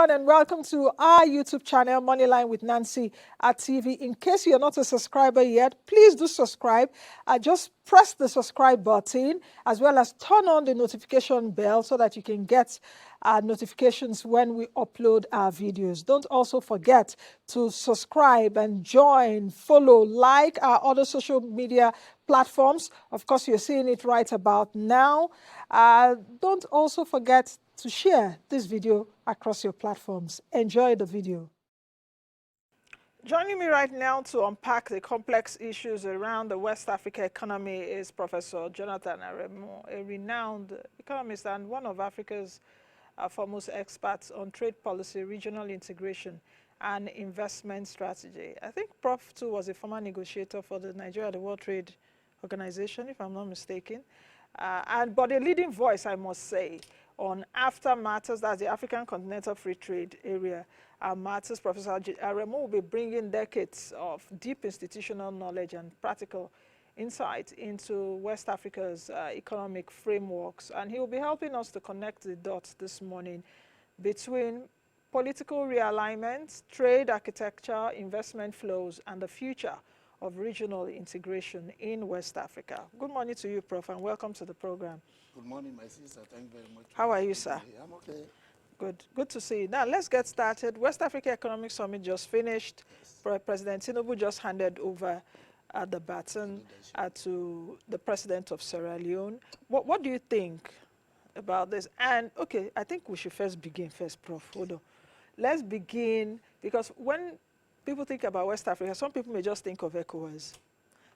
everyone, and welcome to our YouTube channel, Moneyline with Nancy at TV. In case you're not a subscriber yet, please do subscribe. Just press the subscribe button as well as turn on the notification bell so that you can get notifications when we upload our videos. Don't also forget to subscribe and join, follow, like our other social media platforms. Of course, you're seeing it right about now. Don't also forget to share this video across your platforms. Enjoy the video. Joining me right now to unpack the complex issues around the West Africa economy is Professor Jonathan Aremu, a renowned economist and one of Africa's foremost experts on trade policy, regional integration, and investment strategy. I think Prof too was a former negotiator for the Nigeria, the World Trade Organization, if I'm not mistaken. But a leading voice, I must say, on AfCFTA matters, that's the African Continental Free Trade Area matters. Professor Aremu will be bringing decades of deep institutional knowledge and practical insight into West Africa's economic frameworks. And he will be helping us to connect the dots this morning between political realignment, trade architecture, investment flows, and the future of regional integration in West Africa. Good morning to you, Prof, and welcome to the program. Good morning, my sister. Thank you very much. How are you, sir? I'm okay. Good. Good to see you. Now, let's get started. West Africa Economic Summit just finished. Yes. President Tinubu just handed over the baton to the president of Sierra Leone. What do you think about this? And, okay, I think we should begin first, Prof. Okay. Hold on. Let's begin, because when people think about West Africa, some people may just think of ECOWAS.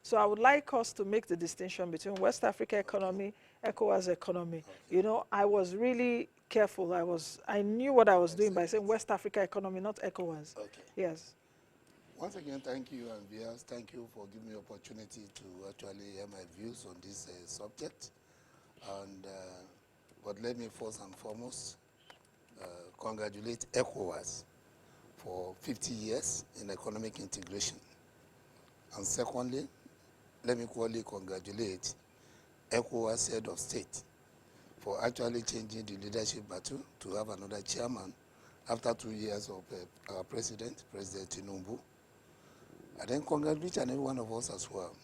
So I would like us to make the distinction between West Africa economy, ECOWAS economy. Okay. You know, I was really careful. I knew what I was doing by saying West Africa economy, not ECOWAS. Okay. Yes. Once again, thank you, and viewers, thank you for giving me the opportunity to actually hear my views on this subject. And but let me first and foremost congratulate ECOWAS for 50 years in economic integration. And secondly, let me equally congratulate ECOWAS head of state for actually changing the leadership battle to have another chairman after 2 years of our President Tinubu. I then congratulate each and every one of us as well.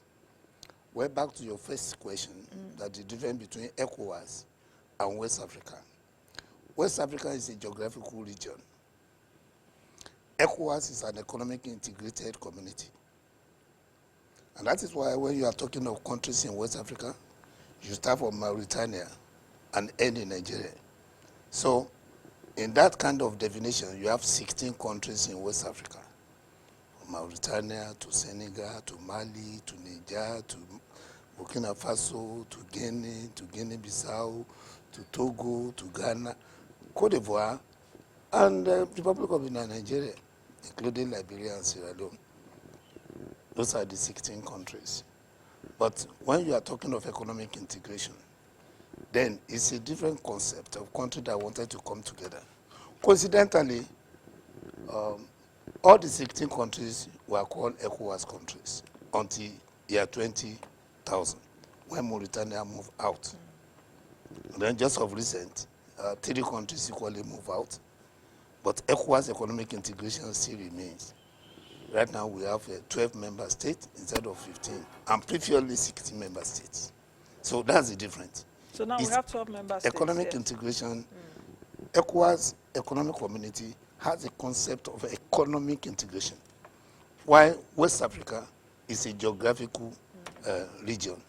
We're back to your first question, that the difference between ECOWAS and West Africa. West Africa is a geographical region. ECOWAS is an economic integrated community. And that is why when you are talking of countries in West Africa, you start from Mauritania and end in Nigeria. So in that kind of definition, you have 16 countries in West Africa. From Mauritania to Senegal, to Mali, to Niger, to Burkina Faso, to Guinea-Bissau, to Togo, to Ghana, Cote d'Ivoire, and the Republic of Nigeria, including Liberia and Sierra Leone. Those are the 16 countries. But when you are talking of economic integration, then it's a different concept of country that wanted to come together. Coincidentally, all the 16 countries were called ECOWAS countries until year 2000, when Mauritania moved out. And then just of recent, 3 countries equally moved out. But ECOWAS economic integration still remains. Right now we have 12 member states instead of 15, and previously 16 member states. So that's the difference. So now we have 12 member states. Economic integration, ECOWAS economic community has a concept of economic integration, while West Africa is a geographical region.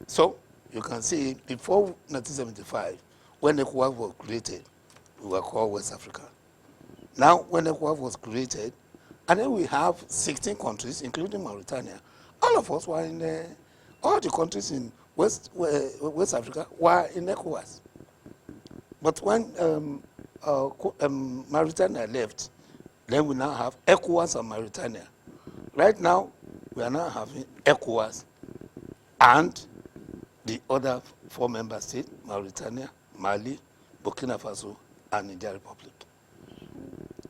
So you can see before 1975, when ECOWAS was created, we were called West Africa. Now, when ECOWAS was created, and then we have 16 countries, including Mauritania, all of us were in, all the countries in West Africa were in ECOWAS. But when Mauritania left, then we now have ECOWAS and Mauritania. Right now, we are now having ECOWAS and the other 4 member states, Mauritania, Mali, Burkina Faso, and Niger Republic.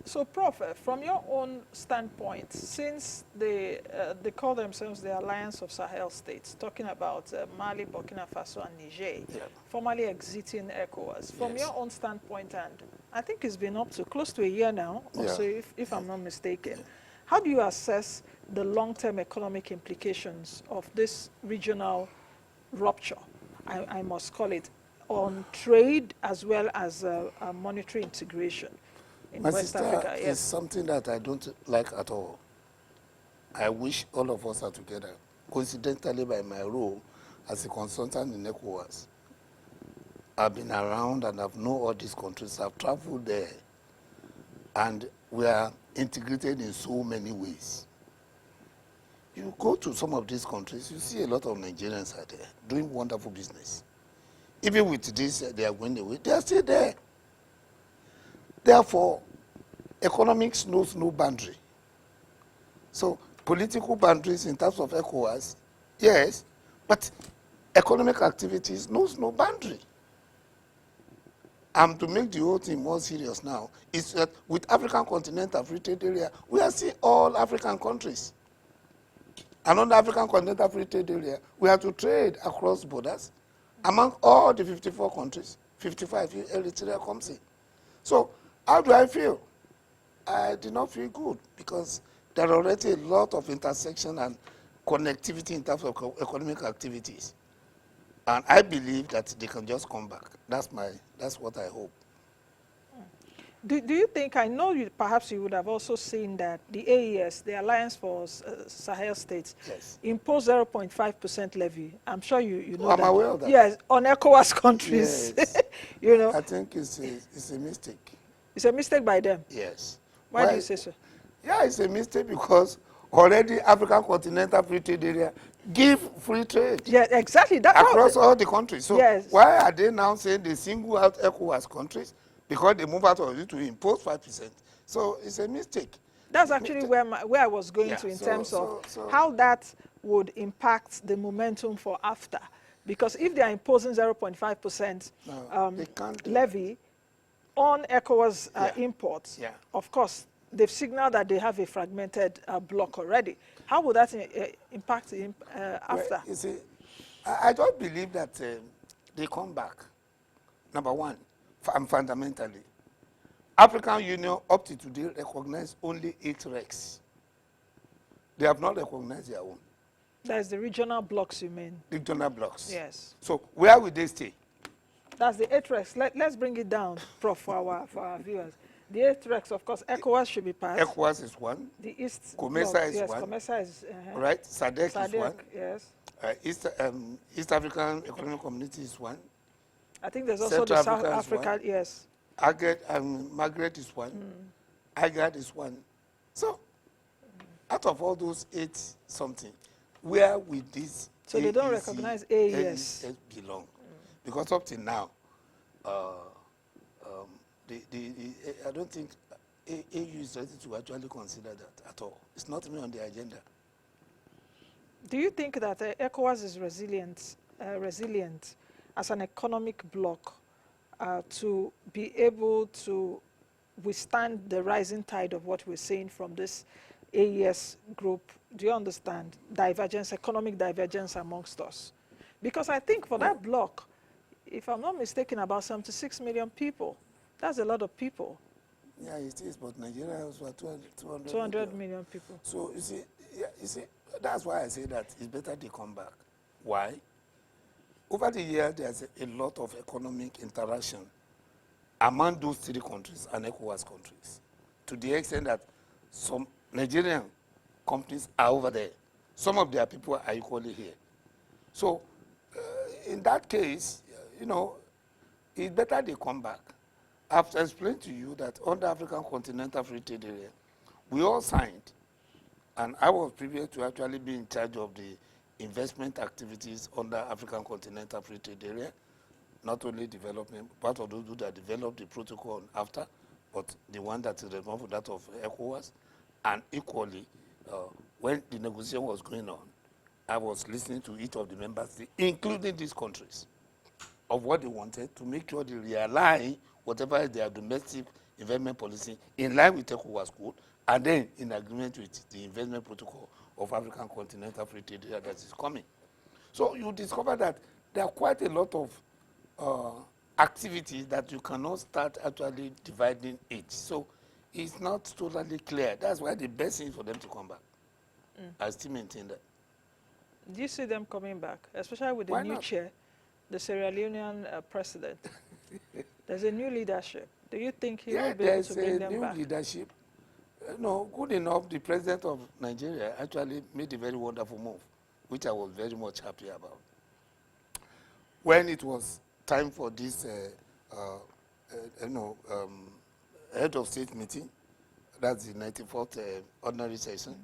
So, Prof, from your own standpoint, since they call themselves the Alliance of Sahel States, talking about Mali, Burkina Faso, and Niger, formerly exiting ECOWAS, from your own standpoint and I think it's been up to close to a year now, or Yeah. so, if Yeah. I'm not mistaken. Yeah. How do you assess the long-term economic implications of this regional rupture, I must call it, on trade as well as monetary integration in My West sister, Africa? is Yes. something that I don't like at all. I wish all of us are together. Coincidentally, by my role as a consultant in ECOWAS, I've been around and I've known all these countries. I've traveled there, and we are integrated in so many ways. You go to some of these countries, you see a lot of Nigerians are there doing wonderful business. Even with this, they are going away, they are still there. Therefore, economics knows no boundary. So political boundaries in terms of ECOWAS, yes, but economic activities knows no boundary. And to make the whole thing more serious now, is that with African Continental Free Trade Area, we are seeing all African countries. And on the African Continental Free Trade Area, we have to trade across borders among all the 54 countries. 55, Eritrea comes in. So how do I feel? I did not feel good because there are already a lot of intersection and connectivity in terms of economic activities. And I believe that they can just come back. That's what I hope. Do you think, I know perhaps you would have also seen that the AES, the Alliance for Sahel States, Yes. imposed 0.5% levy. I'm sure you know I'm that. aware of that. Yes, on ECOWAS countries. Yes. You know, I think it's a mistake. it's a mistake by them. Yes. Why do you say so? Yeah, it's a mistake because already African Continental Free Trade Area give free trade Yeah, exactly. across all the countries. So yes. why are they now saying they single out ECOWAS countries? Because they move out of it to impose 5%. So it's a mistake. That's actually where I was going Yeah, to in so- terms of so- how that would impact the momentum for AfCFTA. Because if they are imposing 0.5% No, they can't do levy on ECOWAS Yeah. imports, Yeah. of course, they've signaled that they have a fragmented bloc already. How would that impact Well, AfCFTA? you see, I don't believe that they come back. Number one, and fundamentally, African Union up to today recognize only 8 recs. They have not recognized their own That's the regional blocks you mean? regional blocks. Yes. So where will they stay? That's the 8 recs. Let's bring it down, Prof, for our viewers. The 8 recs, of course, ECOWAS should be passed. ECOWAS is one. The East COMESA bloc, is yes, one. COMESA is Right? SADC is one. yes. East African Economic Community is one. I think there's also Central the South Africa is Africa, one. yes. Margaret is one. IGAD is one. So out of all those 8 something, where will this So they don't AEC recognize AES. belong? Because up till now, I don't think AU is ready to actually consider that at all. It's not even on the agenda. Do you think that ECOWAS is resilient as an economic bloc to be able to withstand the rising tide of what we're seeing from this AES group? Do you understand? Divergence, economic divergence amongst us. Because I think for that bloc, if I'm not mistaken, about 76 million people. That's a lot of people. Yeah, it is, but Nigeria has what, 200 200 million people. So you see, that's why I say that it's better they come back. Why? Over the years, there's a lot of economic interaction among those 3 countries and ECOWAS countries, to the extent that some Nigerian companies are over there. Some of their people are equally here. So in that case, it's better they come back. I've explained to you that under African Continental Free Trade Area, we all signed, and I was privileged to actually be in charge of the investment activities under African Continental Free Trade Area, not only development, part of those that developed the protocol on AfCFTA, but the one that is responsible for that of ECOWAS, and equally, when the negotiation was going on, I was listening to each of the members, including these countries, of what they wanted to make sure they realign whatever is their domestic investment policy in line with ECOWAS code, and then in agreement with the investment protocol of African Continental Free Trade Area that is coming. So you discover that there are quite a lot of activity that you cannot start actually dividing it. So it's not totally clear. That's why the best thing is for them to come back. I still maintain that. Do you see them coming back, especially with the Why new not? chair, the Sierra Leonean president? There's a new leadership. Do you think he will Yeah, be able there's to bring a them new back? leadership. No, good enough. The president of Nigeria actually made a very wonderful move, which I was very much happy about. When it was time for this, head of state meeting, that's the 94th ordinary session.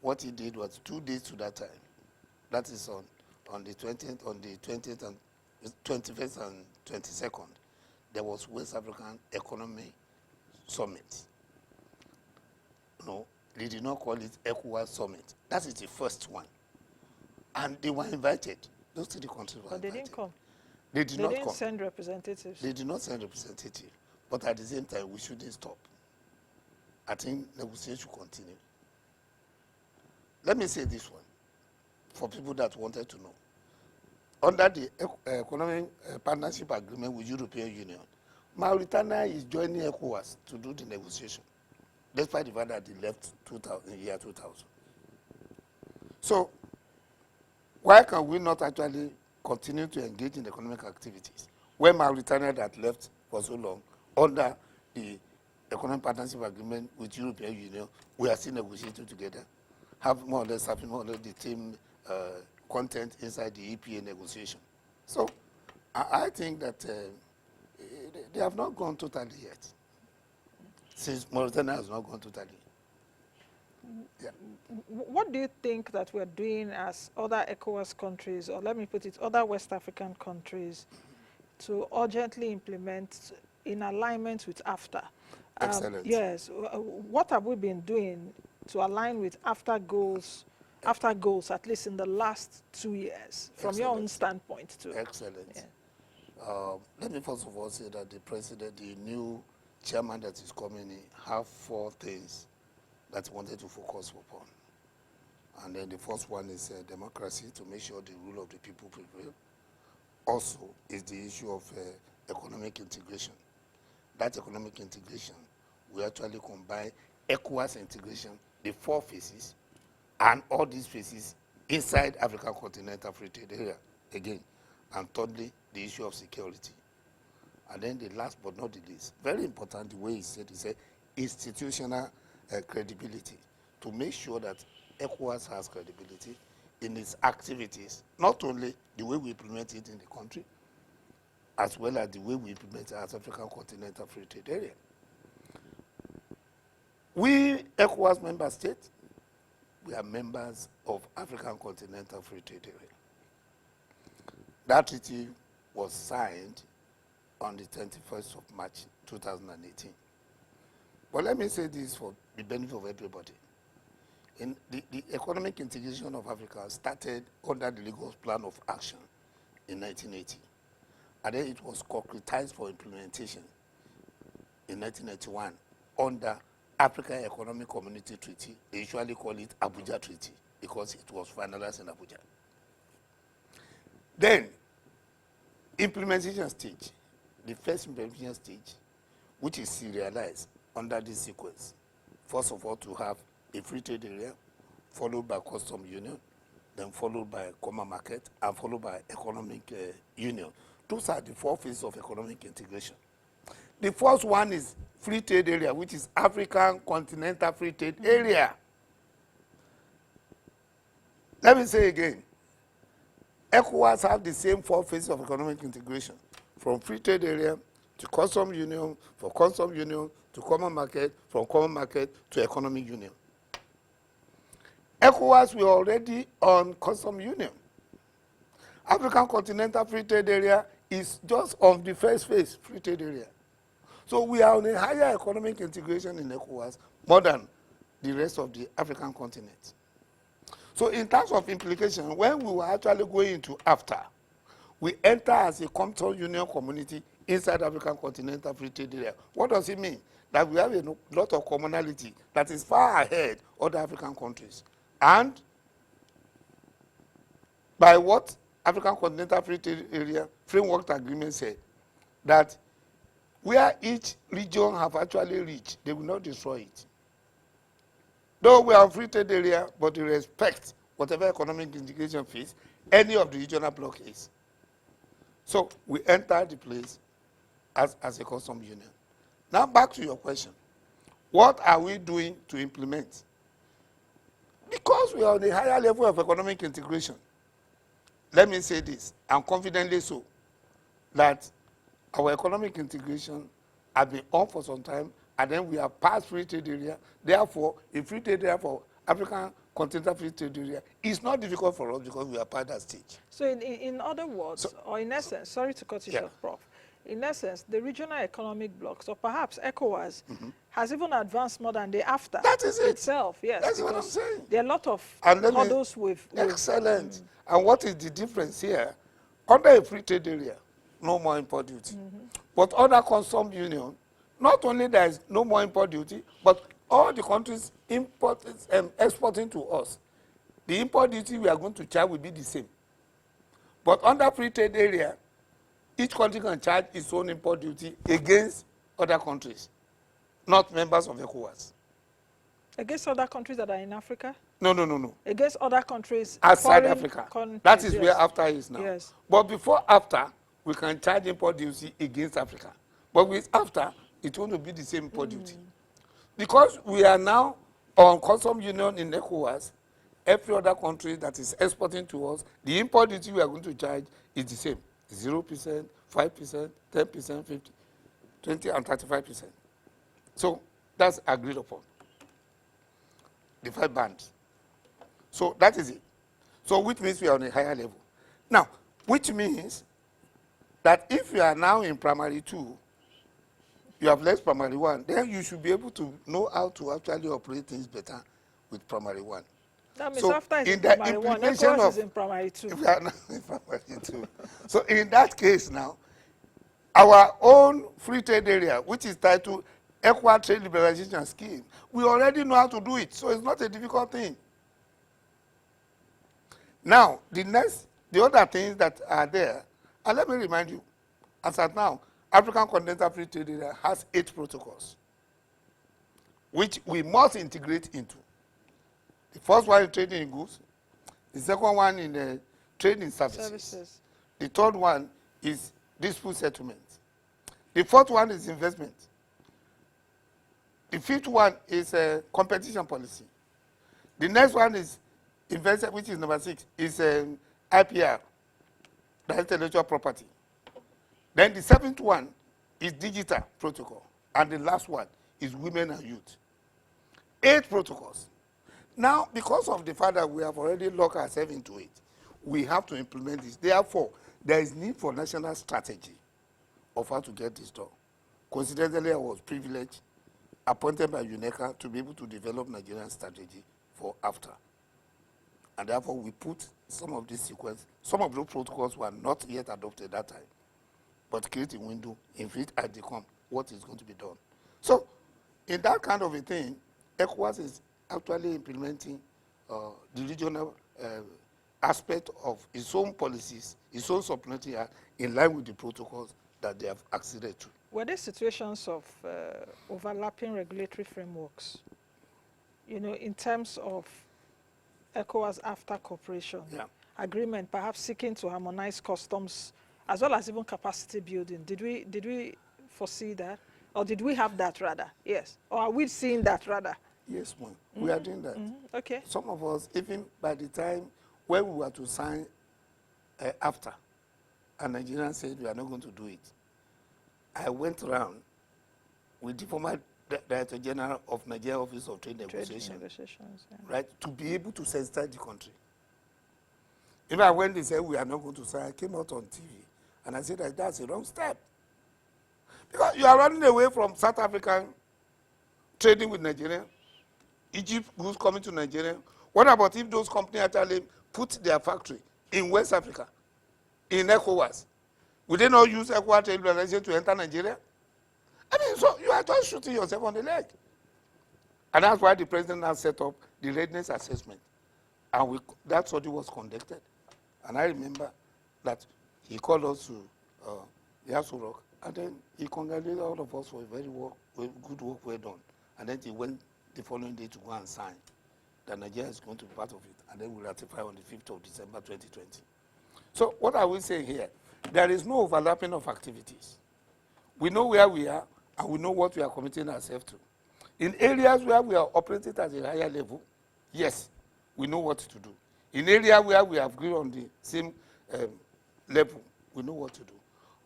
What he did was 2 days to that time. That is on the 20th and 21st and 22nd. There was West African Economic Summit. They did not call it ECOWAS Summit. That is the first one. And they were invited. Those 3 countries were But they invited. didn't come. They did They not didn't come. send representatives. They did not send representatives. But at the same time, we shouldn't stop. I think negotiations should continue. Let me say this one for people that wanted to know. Under the Economic Partnership Agreement with European Union, Mauritania is joining ECOWAS to do the negotiation, despite the fact that they left in year 2000. So why can we not actually continue to engage in economic activities when Mauritania that left for so long under the Economic Partnership Agreement with European Union, we are still negotiating together, have more or less having more or less the same content inside the EPA negotiation. So I think that they have not gone totally yet, since Mauritania has not gone totally. Yeah. What do you think that we're doing as other ECOWAS countries, or let me put it, other West African countries, to urgently implement in alignment with AfCFTA? Excellent. Yes. What have we been doing to align with AfCFTA goals, at least in the last 2 years, from your own standpoint too? Excellent. Yeah. Let me first of all say that the new chairman that is coming in, have 4 things that he wanted to focus upon. And then the first one is democracy, to make sure the rule of the people prevail. Also is the issue of economic integration. That economic integration will actually combine ECOWAS integration, the 4 phases, and all these phases inside African Continental Free Trade Area again. And thirdly, the issue of security. And then the last but not the least, very important, the way he said institutional credibility, to make sure that ECOWAS has credibility in its activities, not only the way we implement it in the country, as well as the way we implement it as African Continental Free Trade Area. We, ECOWAS member states, we are members of African Continental Free Trade Area. That treaty was signed on the 21st of March 2018. But let me say this for the benefit of everybody. In the economic integration of Africa started under the Lagos Plan of Action in 1980. And then it was concretized for implementation in 1991 under African Economic Community Treaty. They usually call it Abuja Treaty because it was finalized in Abuja. Then, implementation stage, the first implementation stage, which is serialized under this sequence. First of all, to have a free trade area, followed by custom union, then followed by common market, and followed by economic union. Those are the 4 phases of economic integration. The first one is free trade area, which is African Continental Free Trade Area. Let me say again, ECOWAS have the same 4 phases of economic integration, from free trade area to custom union, from custom union to common market, from common market to economic union. ECOWAS were already on custom union. African Continental Free Trade Area is just on the first phase, free trade area. So we are on a higher economic integration in ECOWAS more than the rest of the African continent. So in terms of implication, when we were actually going into AfCFTA, we enter as a custom union community inside African Continental Free Trade Area. What does it mean? That we have a lot of commonality that is far ahead of other African countries. And by what African Continental Free Trade Area Framework Agreement said, that where each region have actually reached, they will not destroy it. Though we are a free trade area, but they respect whatever economic integration phase any of the regional bloc is. So we enter the place as a custom union. Now back to your question. What are we doing to implement? Because we are on a higher level of economic integration, let me say this, and confidently so, that our economic integration has been on for some time, and then we have passed free trade area. Therefore, a free trade area for African continental free trade area is not difficult for us because we are past that stage. So in other words, or in essence, sorry to cut you short, Prof. In essence, the regional economic blocks, or perhaps ECOWAS, has even advanced more than the AfCFTA That is it. itself. Yes, that's what I'm saying. There are a lot of hurdles with excellent. And what is the difference here? Under a free trade area, no more import duty. But under custom union, not only there is no more import duty, but all the countries exporting to us, the import duty we are going to charge will be the same. But under free trade area, each country can charge its own import duty against other countries, not members of ECOWAS. Against other countries that are in Africa? No. Against other countries outside Africa. That is where AfCFTA is now. Yes. But before AfCFTA, we can charge import duty against Africa. But with AfCFTA, it's going to be the same import duty. Because we are now on custom union in ECOWAS, every other country that is exporting to us, the import duty we are going to charge is the same. 0%, 5%, 10%, 50%, 20%, and 35%. So that's agreed upon. The 5 bands. So that is it. So which means we are on a higher level. Now, which means that if you are now in primary 2, you have left primary 1, then you should be able to know how to actually operate things better with primary 1. That means so AfCFTA is in primary 1, ECOWAS is in primary 2. We are now in primary 2. So in that case now, our own free trade area, which is titled Equal Trade Liberalization Scheme, we already know how to do it, so it's not a difficult thing. Now, the other things that are there, and let me remind you, as at now, African Continental Free Trade Area has 8 protocols, which we must integrate into. The first one is trading in goods, the second one in trading services. The third one is dispute settlement. The fourth one is investment. The fifth one is competition policy. The next one is investment, which is number 6, is IPR, that's intellectual property. Then the 7th one is digital protocol. And the last one is women and youth. 8 protocols. Now, because of the fact that we have already locked ourselves into it, we have to implement this. Therefore, there is need for national strategy of how to get this done. Coincidentally, I was privileged, appointed by UNECA to be able to develop Nigerian strategy for AfCFTA. And therefore, we put some of this sequence, some of those protocols were not yet adopted at that time, but create a window in which I become what is going to be done. So, in that kind of a thing, ECOWAS is actually implementing the regional aspect of its own policies, its own supplementary act, in line with the protocols that they have acceded to. Were there situations of overlapping regulatory frameworks, in terms of ECOWAS AfCFTA cooperation agreement, perhaps seeking to harmonize customs as well as even capacity building? Did we foresee that, or did we have that rather? Yes, or are we seeing that rather? Yes, ma'am. We are doing that. Okay. Some of us, even by the time when we were to sign AfCFTA, and Nigerians said we are not going to do it, I went around with the former Director General of Nigeria Office of Trade Negotiations, right, to be able to sensitize the country. Even when they said we are not going to sign, I came out on TV and I said that that's a wrong step. Because you are running away from South African trading with Nigeria, Egypt goods coming to Nigeria. What about if those companies actually put their factory in West Africa, in ECOWAS? Would they not use ECOWAS trade liberalization to enter Nigeria? I mean, so you are just shooting yourself on the leg. And that's why the president has set up the readiness assessment. And that study was conducted. And I remember that he called us to Yasu Rock And then he congratulated all of us for a good work well done. And then he went the following day to go and sign that Nigeria is going to be part of it. And then we ratify on the 5th of December 2020. So what are we saying here? There is no overlapping of activities. We know where we are, and we know what we are committing ourselves to. In areas where we are operating at a higher level, yes, we know what to do. In areas where we have agreed on the same level, we know what to do.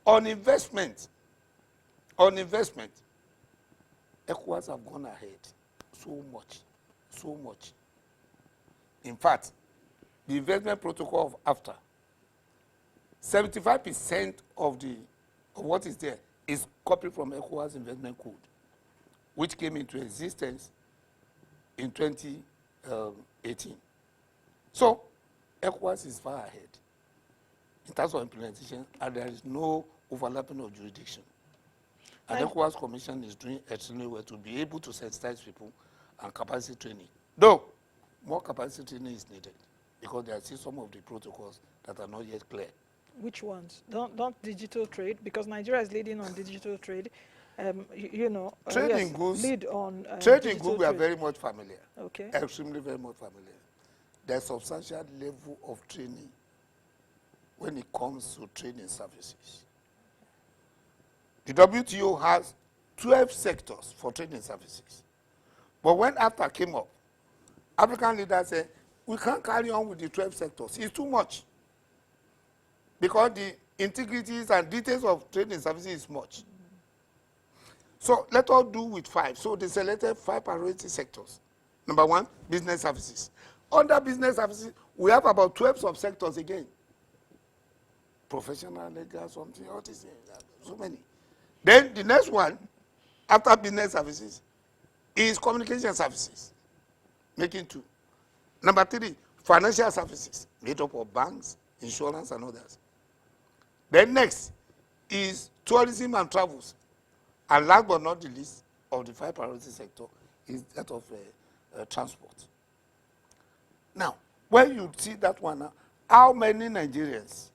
On investment, ECOWAS have gone ahead so much. In fact, the investment protocol of AfCFTA, 75% of what is there is copied from ECOWAS investment code, which came into existence in 2018. So ECOWAS is far ahead in terms of implementation, and there is no overlapping of jurisdiction. And ECOWAS Commission is doing extremely well to be able to sensitize people and capacity training. Though more capacity training is needed because there are still some of the protocols that are not yet clear. Which ones? Don't digital trade, because Nigeria is leading on digital trade. Trading goods. Lead on trading goods we are very much familiar. Okay. Extremely very much familiar. There's substantial level of training when it comes to trading services. The WTO has 12 sectors for trading services. But when AfCFTA came up, African leaders said, we can't carry on with the 12 sectors. It's too much. Because the integrities and details of trading services is much. So let us do with 5. So they selected 5 priority sectors. Number 1, business services. Under business services, we have about 12 subsectors again. Professional, legal, something, all these things, so many. Then the next one, after business services, is communication services, making 2. Number 3, financial services, made up of banks, insurance, and others. Then next is tourism and travels. And last but not the least of the 5 priority sector is that of transport. Now, when you see that one, how many Nigerians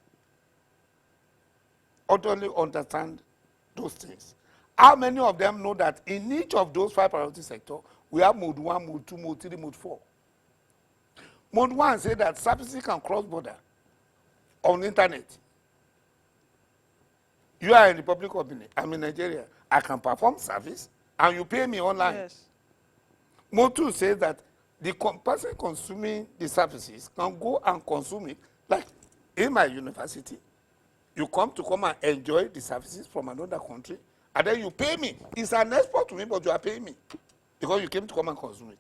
utterly understand those things? How many of them know that in each of those 5 priority sectors, we have mode 1, mode 2, mode 3, mode 4? Mode 1 says that services can cross border on the internet. You are in the Republic of Benin, I'm in Nigeria. I can perform service and you pay me online. Yes. Mode 2 says that the person consuming the services can go and consume it. Like in my university, you come and enjoy the services from another country, and then you pay me. It's an export to me, but you are paying me because you came to come and consume it.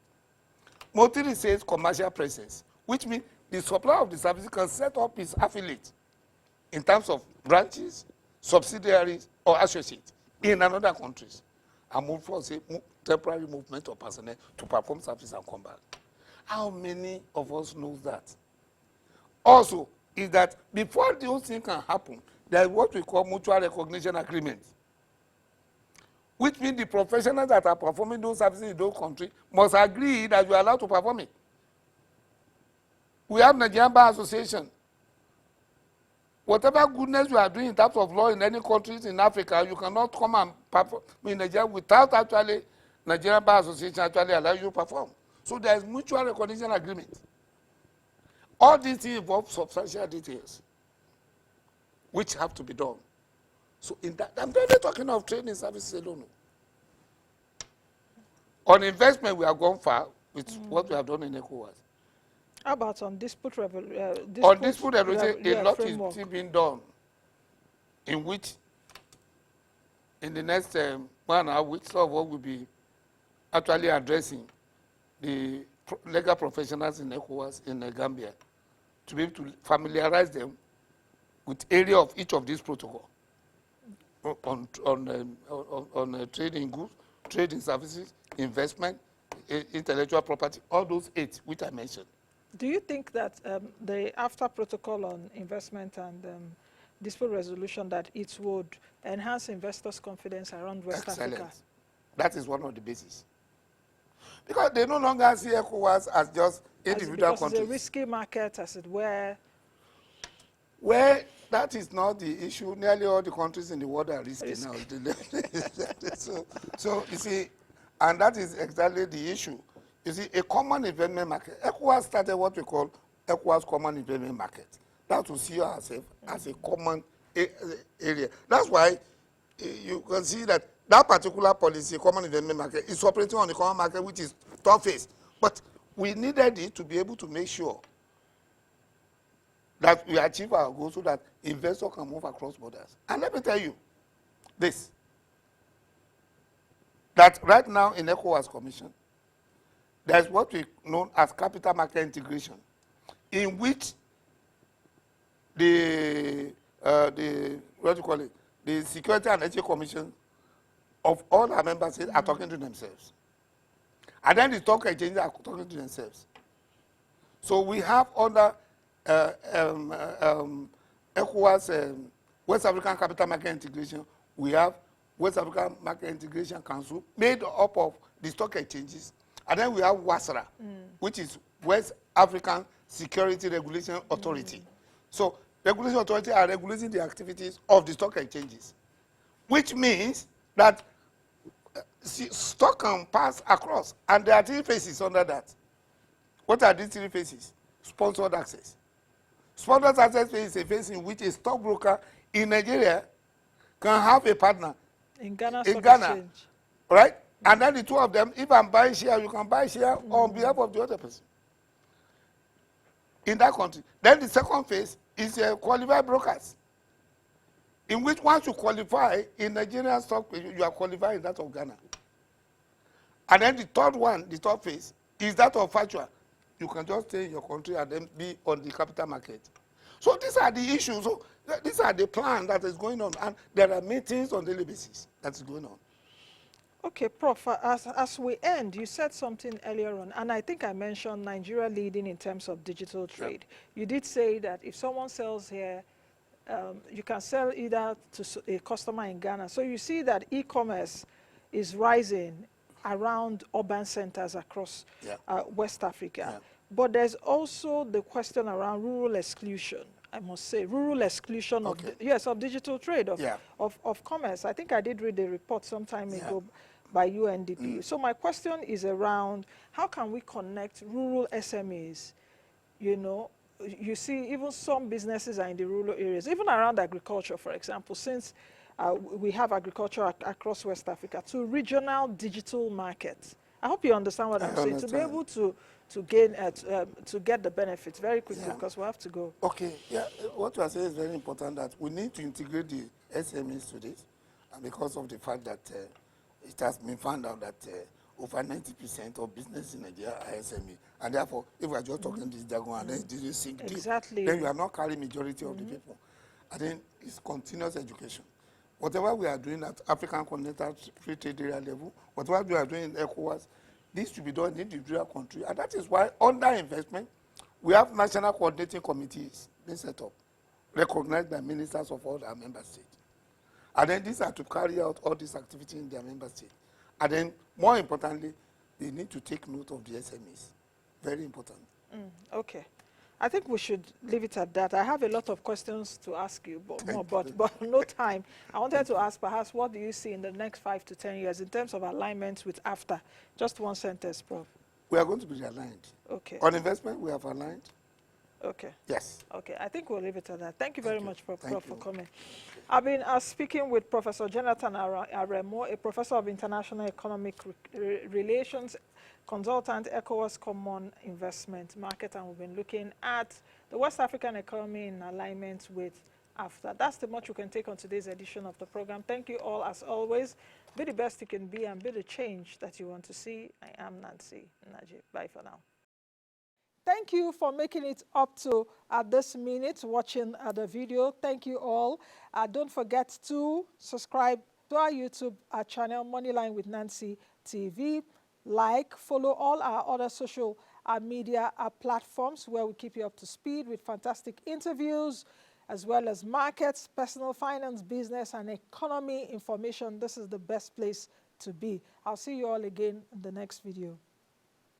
Mode 3 says commercial presence, which means the supplier of the services can set up his affiliate in terms of branches, subsidiaries, or associates in another countries. And mode 4 says temporary movement of personnel to perform service and come back. How many of us knows that? Also, is that before those things can happen, there is what we call mutual recognition agreement, which means the professionals that are performing those services in those countries must agree that you are allowed to perform it. We have Nigerian Bar Association. Whatever goodness you are doing in terms of law in any countries in Africa, you cannot come and perform in Nigeria without actually Nigerian Bar Association actually allow you to perform. So there is mutual recognition agreement. All these things involve substantial details, which have to be done. So in that, I'm not talking of training services alone. On investment, we have gone far with what we have done in ECOWAS. How about on dispute resolution? On dispute resolution, a lot framework is still being done, in which in the next 1.5 weeks, some of what will be actually addressing the legal professionals in ECOWAS in Gambia to be able to familiarize them with area of each of these protocols on trading goods, trading services, investment, intellectual property, all those 8 which I mentioned. Do you think that the AfCFTA protocol on investment and dispute resolution, that it would enhance investors' confidence around West Africa? That is one of the bases. Because they no longer see ECOWAS as just individual countries. It's a risky market, as it were. Well, that is not the issue. Nearly all the countries in the world are risky now. so you see, and that is exactly the issue. You see, a common investment market. ECOWAS started what we call ECOWAS common investment market. That will see ourselves as a common area. That's why you can see that that particular policy, common investment market, is operating on the common market, which is toughest. But we needed it to be able to make sure that we achieve our goals so that investors can move across borders. And let me tell you this, that right now in ECOWAS Commission, there's what we know as capital market integration, in which the what do you call it, the Security and Exchange Commission of all our member states are talking to themselves. And then the stock exchanges are talking to themselves. So we have under ECOWAS, West African Capital Market Integration, we have West African Market Integration Council made up of the stock exchanges. And then we have WASRA, which is West African Security Regulation Authority. So regulation authority are regulating the activities of the stock exchanges, which means that stock can pass across. And there are three phases under that. What are these three phases? Sponsored access. Sponsored access phase is a phase in which a stockbroker in Nigeria can have a partner in Ghana, right? And then the two of them, if I'm buying share, you can buy share on behalf of the other person in that country. Then the second phase is qualified brokers, in which once you qualify in Nigerian stock, you are qualified in that of Ghana. And then the third one, the third phase, is that of virtual. You can just stay in your country and then be on the capital market. So these are the issues. So these are the plan that is going on. And there are meetings on daily basis that is going on. Okay, Prof, as we end, you said something earlier on, and I think I mentioned Nigeria leading in terms of digital trade. Yep. You did say that if someone sells here, you can sell either to a customer in Ghana. So you see that e-commerce is rising around urban centers across West Africa. Yeah. But there's also the question around rural exclusion. I must say, rural exclusion of digital trade, of commerce. I think I did read a report some time ago by UNDP. So my question is around how can we connect rural SMEs? You know, you see even some businesses are in the rural areas, even around agriculture, for example, since we have agriculture across West Africa, to regional digital markets. I hope you understand what I'm saying, to be able to gain, to get the benefits very quickly, because we have to go. Okay, what you are saying is very important, that we need to integrate the SMEs to this, and because of the fact that it has been found out that over 90% of business in Nigeria are SME, and therefore, if we are just talking this jargon and then it didn't sink deep, then you are not carrying majority of the people. And then it's continuous education. Whatever we are doing at African Continental Free Trade Area level, whatever we are doing in ECOWAS, this should be done in the individual country. And that is why, under investment, we have national coordinating committees being set up, recognized by ministers of all our member states. And then these are to carry out all these activities in their member states. And then, more importantly, they need to take note of the SMEs. Very important. Okay. I think we should leave it at that. I have a lot of questions to ask you, but no time. I wanted to ask, perhaps, what do you see in the next 5 to 10 years in terms of alignment with AfCFTA? Just one sentence, Prof. We are going to be aligned. Okay. On investment, we have aligned. Okay. Yes. Okay, I think we'll leave it at that. Thank you very much, Prof, for coming. I've been speaking with Professor Jonathan Aremu, a professor of international economic relations, consultant, ECOWAS Common Investment Market, and we've been looking at the West African economy in alignment with AfCFTA. That's the much you can take on today's edition of the program. Thank you all, as always. Be the best you can be and be the change that you want to see. I am Nancy Najib. Bye for now. Thank you for making it up to this minute, watching the video. Thank you all. Don't forget to subscribe to our YouTube channel, Moneyline with Nancy TV. Like, follow all our other social media platforms where we keep you up to speed with fantastic interviews, as well as markets, personal finance, business, and economy information. This is the best place to be. I'll see you all again in the next video.